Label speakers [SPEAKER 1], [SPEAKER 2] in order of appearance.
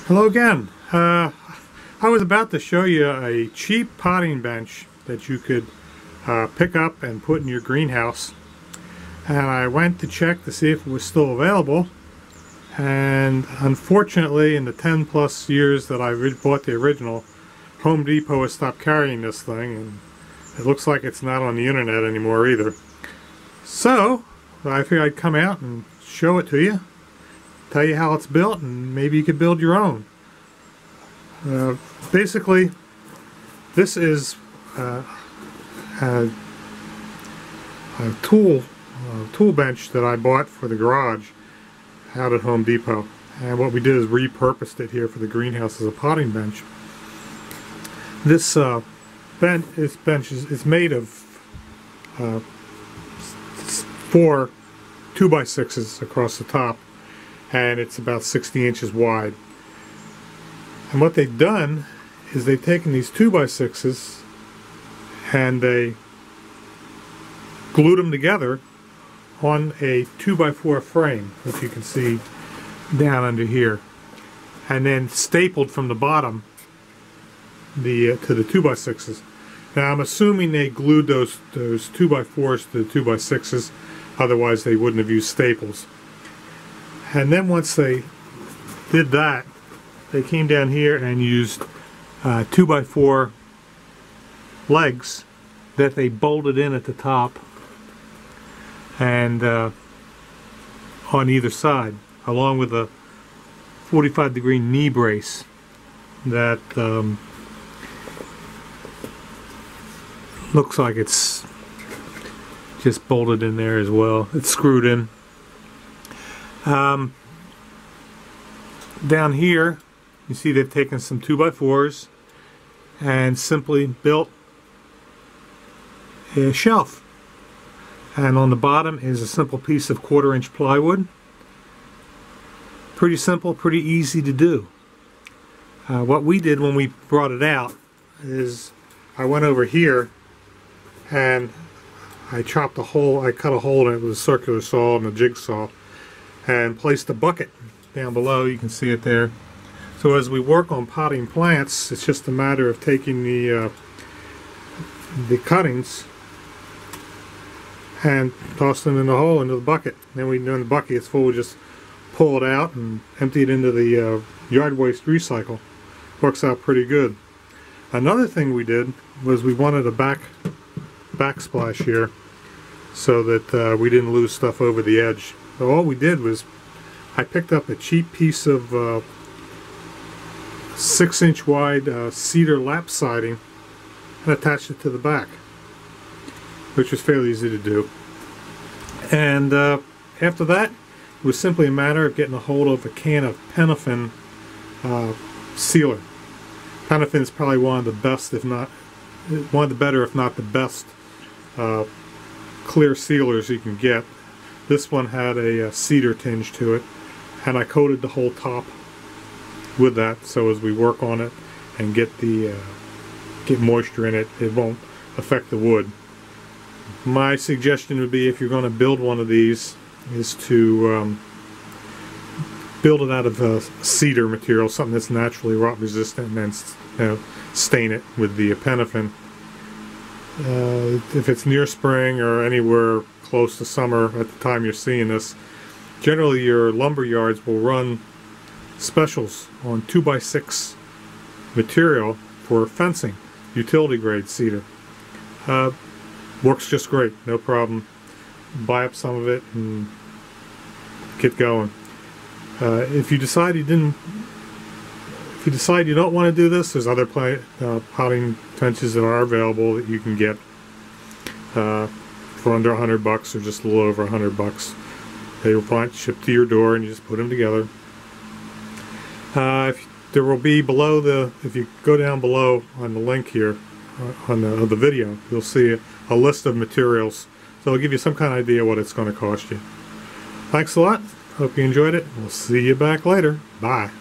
[SPEAKER 1] Hello again. I was about to show you a cheap potting bench that you could pick up and put in your greenhouse, and I went to check to see if it was still available, and unfortunately in the 10 plus years that I bought the original, Home Depot has stopped carrying this thing, and it looks like it's not on the internet anymore either. So I figured I'd come out and show it to you, tell you how it's built, and maybe you could build your own. Basically, this is a tool bench that I bought for the garage out at Home Depot, and what we did is repurposed it here for the greenhouse as a potting bench. This bench is made of 4 2x6s across the top, and it's about 60 inches wide. And what they've done is they've taken these 2x6s and they glued them together on a 2x4 frame, which you can see down under here, and then stapled from the bottom to the 2x6s. Now I'm assuming they glued those 2x4s to the 2x6s, otherwise they wouldn't have used staples. And then once they did that, they came down here and used 2x4 legs that they bolted in at the top and on either side, along with a 45-degree knee brace that looks like it's just bolted in there as well. It's screwed in. Down here you see they've taken some 2x4s and simply built a shelf, and on the bottom is a simple piece of 1/4-inch plywood. Pretty simple, pretty easy to do. What we did when we brought it out is I went over here and I chopped a hole, I cut a hole in it with a circular saw and a jigsaw, and placed a bucket down below. You can see it there. So as we work on potting plants, it's just a matter of taking the cuttings and toss them in the hole into the bucket. Then when the bucket gets full, we just pull it out and empty it into the yard waste recycle. Works out pretty good. Another thing we did was we wanted a backsplash here so that we didn't lose stuff over the edge. So all we did was I picked up a cheap piece of 6-inch wide cedar lap siding and attached it to the back, which was fairly easy to do. And after that, it was simply a matter of getting a hold of a can of Paraffin sealer. Paraffin is probably one of the best, if not one of the better, if not the best, clear sealers you can get. This one had a cedar tinge to it, and I coated the whole top with that, so as we work on it and get moisture in it, it won't affect the wood. My suggestion would be, if you're going to build one of these, is to build it out of cedar material, something that's naturally rot resistant, and then stain it with the Paraffin. If it's near spring or anywhere close to summer at the time you're seeing this, generally your lumber yards will run specials on 2x6 material for fencing, utility grade cedar. Works just great, no problem. Buy up some of it and get going. If you decide you don't want to do this, there's other potting benches that are available that you can get for under $100 or just a little over $100. They will shipped to your door and you just put them together. There will be below if you go down below on the link here on the video, you'll see a list of materials. So it'll give you some kind of idea what it's going to cost you. Thanks a lot. Hope you enjoyed it. We'll see you back later. Bye.